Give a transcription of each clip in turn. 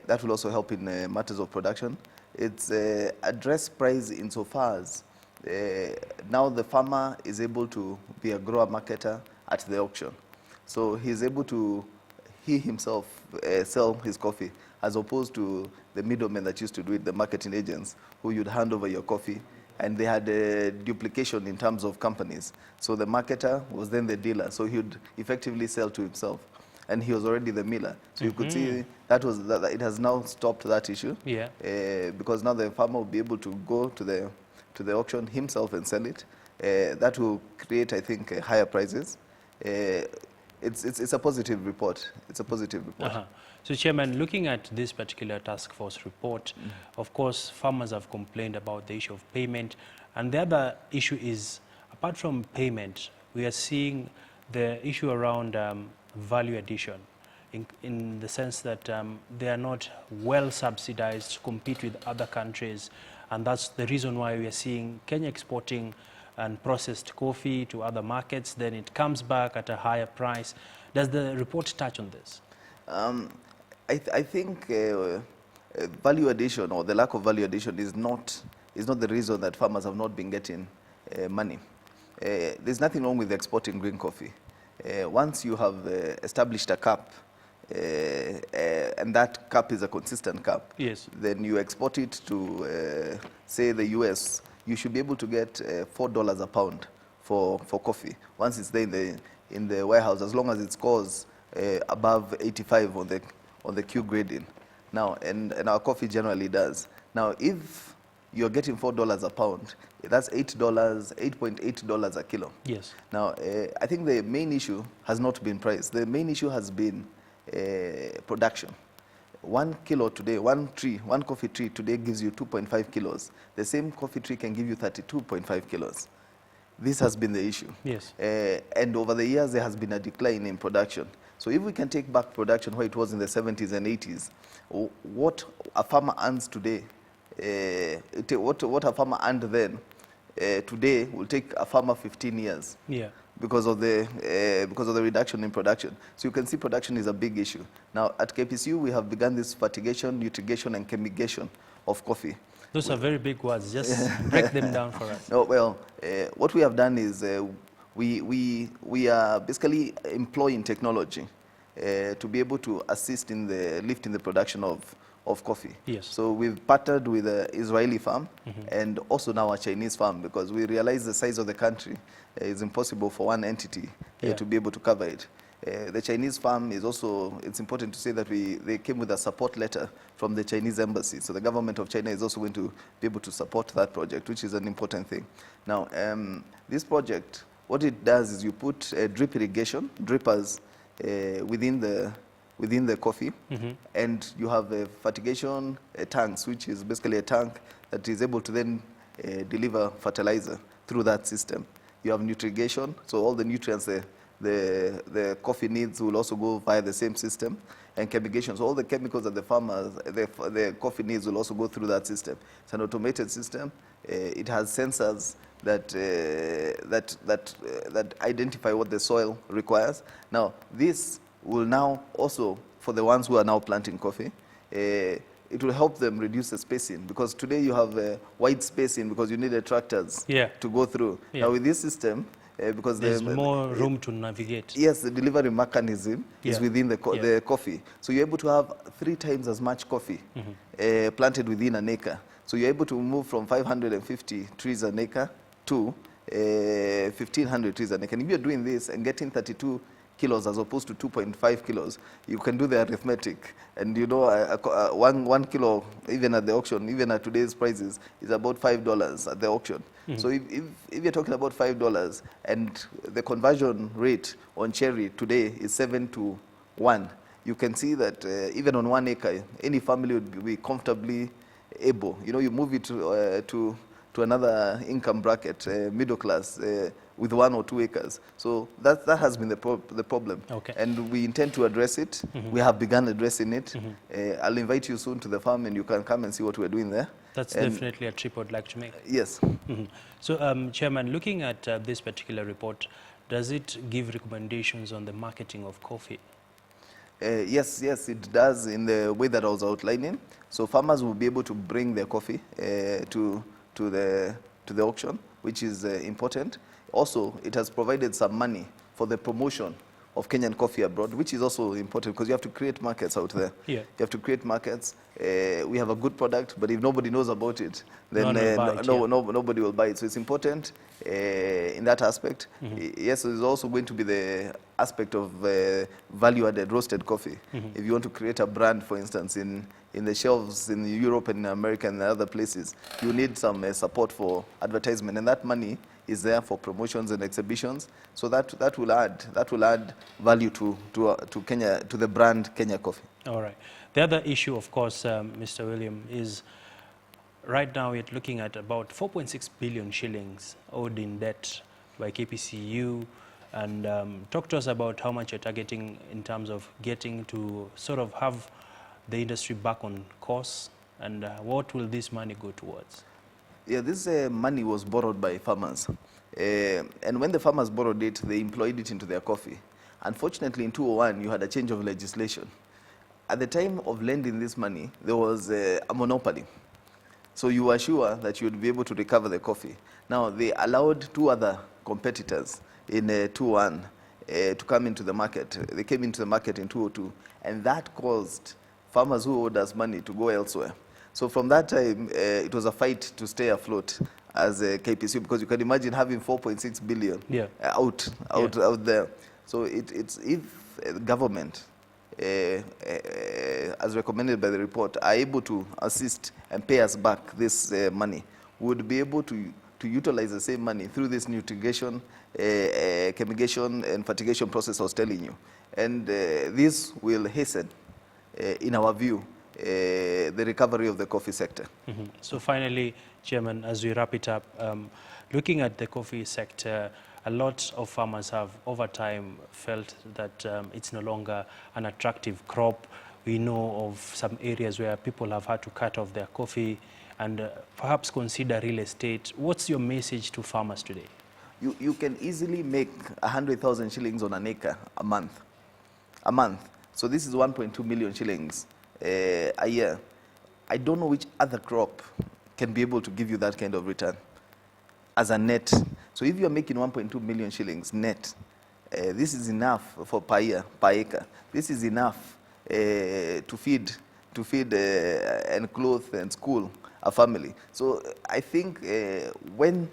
that will also help in matters of production. It's address price insofar as now the farmer is able to be a grower marketer at the auction. So he's able to, he himself, sell his coffee, as opposed to the middlemen that used to do it, the marketing agents, who you'd hand over your coffee, and they had a duplication in terms of companies. So the marketer was then the dealer, so he would effectively sell to himself, and he was already the miller. So you could see that it has now stopped that issue. Yeah. Because now the farmer will be able to go to the auction himself and sell it. That will create, I think, higher prices. It's a positive report. It's a positive report. So, Chairman, looking at this particular task force report, of course, farmers have complained about the issue of payment. And the other issue is, apart from payment, we are seeing the issue around value addition, in the sense that they are not well subsidized to compete with other countries. And that's the reason why we are seeing Kenya exporting and processed coffee to other markets, then it comes back at a higher price. Does the report touch on this? I think value addition, or the lack of value addition, is not the reason that farmers have not been getting money. There's nothing wrong with exporting green coffee. Once you have established a cap, and that cap is a consistent cap, yes, then you export it to, say, the US, you should be able to get $4 a pound for coffee once it's there in the warehouse, as long as it scores above 85 on the Q grading. Now, and our coffee generally does. Now, if you're getting $4 a pound, that's $8.8 a kilo. Yes. Now, I think the main issue has not been price. The main issue has been production. 1 kilo today, one coffee tree today gives you 2.5 kilos. The same coffee tree can give you 32.5 kilos. This has been the issue. Yes. And over the years, there has been a decline in production. So if we can take back production where it was in the 70s and 80s, what a farmer earns today, what a farmer earned then, today will take a farmer 15 years. Yeah. Because of the reduction in production. So you can see production is a big issue. Now at KPCU, we have begun this fertigation, nutrition, and chemigation of coffee. Those are very big words. Just break them down for us. No, well, what we have done is we are basically employing technology to be able to assist in lifting the production of coffee. Yes. So we've partnered with an Israeli farm and also now a Chinese farm, because we realize the size of the country is impossible for one entity to be able to cover it. The Chinese farm is also, it's important to say that they came with a support letter from the Chinese embassy. So the government of China is also going to be able to support that project, which is an important thing. Now, this project, what it does is you put drip irrigation, drippers within the coffee, and you have fertigation tanks, which is basically a tank that is able to then deliver fertilizer through that system. You have nutrition, so all the nutrients the coffee needs will also go via the same system, and chemigation, so all the chemicals that the coffee needs will also go through that system. It's an automated system. It has sensors that identify what the soil requires. Now, this will now also, for the ones who are now planting coffee, it will help them reduce the spacing, because today you have wide spacing because you need tractors to go through. Now with this system, because there's more room to navigate. Yes, the delivery mechanism is within the coffee. So you're able to have 3 times as much coffee planted within an acre. So you're able to move from 550 trees an acre to 1,500 trees an acre. And if you're doing this and getting 32 kilos as opposed to 2.5 kilos, you can do the arithmetic. And you know, 1 kilo, even at the auction, even at today's prices, is about $5 at the auction. So if you're talking about $5 and the conversion rate on cherry today is 7 to 1, you can see that even on 1 acre, any family would be comfortably able. You know, you move it to another income bracket, middle class, with 1 or 2 acres. So that has been the problem. Okay. And we intend to address it. We have begun addressing it. I'll invite you soon to the farm and you can come and see what we're doing there. That's definitely a trip I'd like to make. Yes. So, Chairman, looking at this particular report, does it give recommendations on the marketing of coffee? Yes, yes, it does in the way that I was outlining. So farmers will be able to bring their coffee to the auction, which is important. Also, it has provided some money for the promotion of Kenyan coffee abroad, which is also important because you have to create markets out there. Yeah. You have to create markets. We have a good product, but if nobody knows about it, then No one will buy it, yeah. nobody will buy it. So it's important in that aspect. Yes, there's also going to be the aspect of value-added roasted coffee. If you want to create a brand, for instance, in the shelves in Europe and America and other places, you need some support for advertisement, and that money is there for promotions and exhibitions. So that will add value to Kenya, to the brand Kenya Coffee. All right. The other issue, of course, Mr. William, is right now we're looking at about 4.6 billion shillings owed in debt by KPCU. And talk to us about how much you're targeting in terms of getting to sort of have the industry back on course, and what will this money go towards? Yeah, this money was borrowed by farmers. And when the farmers borrowed it, they employed it into their coffee. Unfortunately, in 2001, you had a change of legislation. At the time of lending this money, there was a monopoly. So you were sure that you would be able to recover the coffee. Now, they allowed two other competitors in 2001 to come into the market. They came into the market in 2002, and that caused farmers who owed us money to go elsewhere. So from that time, it was a fight to stay afloat as a KPCU, because you can imagine having 4.6 billion out there. So it's if the government, as recommended by the report, are able to assist and pay us back this money, we would be able to utilize the same money through this nutrition, chemigation and fertigation process I was telling you. And this will hasten, in our view, the recovery of the coffee sector. So finally, Chairman, as we wrap it up, looking at the coffee sector, a lot of farmers have over time felt that it's no longer an attractive crop. We know of some areas where people have had to cut off their coffee and perhaps consider real estate. What's your message to farmers today? You can easily make 100,000 shillings on an acre a month. So this is 1.2 million shillings a year. I don't know which other crop can be able to give you that kind of return as a net. So if you're making 1.2 million shillings net, this is enough for per year, per acre. This is enough to feed and clothe and school a family. So I think when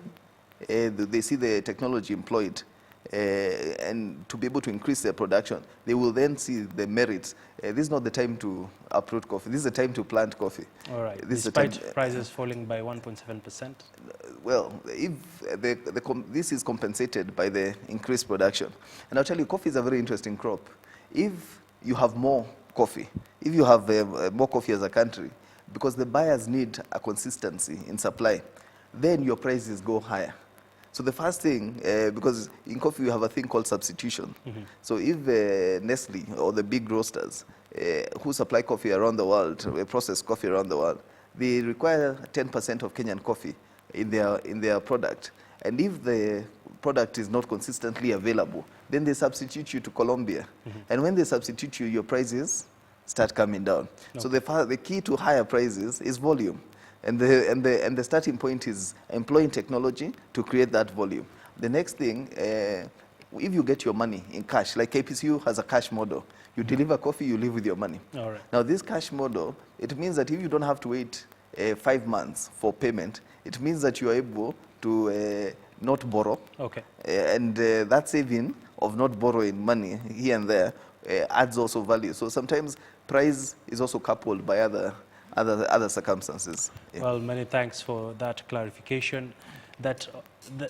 they see the technology employed, and to be able to increase their production, they will then see the merits. This is not the time to uproot coffee. This is the time to plant coffee. All right. This Despite prices falling by 1.7%? Well, if this is compensated by the increased production. And I'll tell you, coffee is a very interesting crop. If you have more coffee, if you have more coffee as a country, because the buyers need a consistency in supply, then your prices go higher. So the first thing, because in coffee you have a thing called substitution. So if Nestle or the big roasters who supply coffee around the world, process coffee around the world, they require 10% of Kenyan coffee in their product. And if the product is not consistently available, then they substitute you to Colombia. And when they substitute you, your prices start coming down. So the key to higher prices is volume. And the starting point is employing technology to create that volume. The next thing, if you get your money in cash, like KPCU has a cash model, you deliver coffee, you leave with your money. All right. Now this cash model, it means that if you don't have to wait 5 months for payment, it means that you are able to not borrow. Okay. And that saving of not borrowing money here and there adds also value. So sometimes price is also coupled by other circumstances. Yeah. Well, many thanks for that clarification. That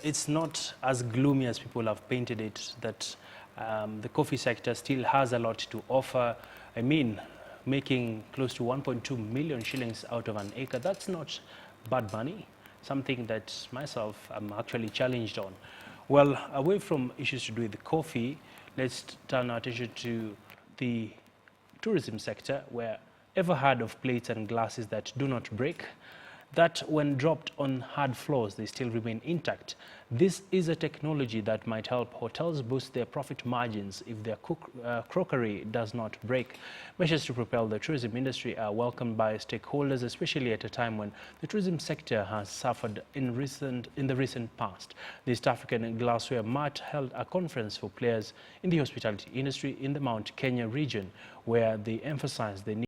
it's not as gloomy as people have painted it, that the coffee sector still has a lot to offer. I mean, making close to 1.2 million shillings out of an acre, that's not bad money, something that myself I'm actually challenged on. Well, away from issues to do with the coffee, let's turn our attention to the tourism sector, where ever heard of plates and glasses that do not break? that when dropped on hard floors, they still remain intact. This is a technology that might help hotels boost their profit margins if their crockery does not break. Measures to propel the tourism industry are welcomed by stakeholders, especially at a time when the tourism sector has suffered in the recent past. The East African Glassware Mart held a conference for players in the hospitality industry in the Mount Kenya region, where they emphasized the need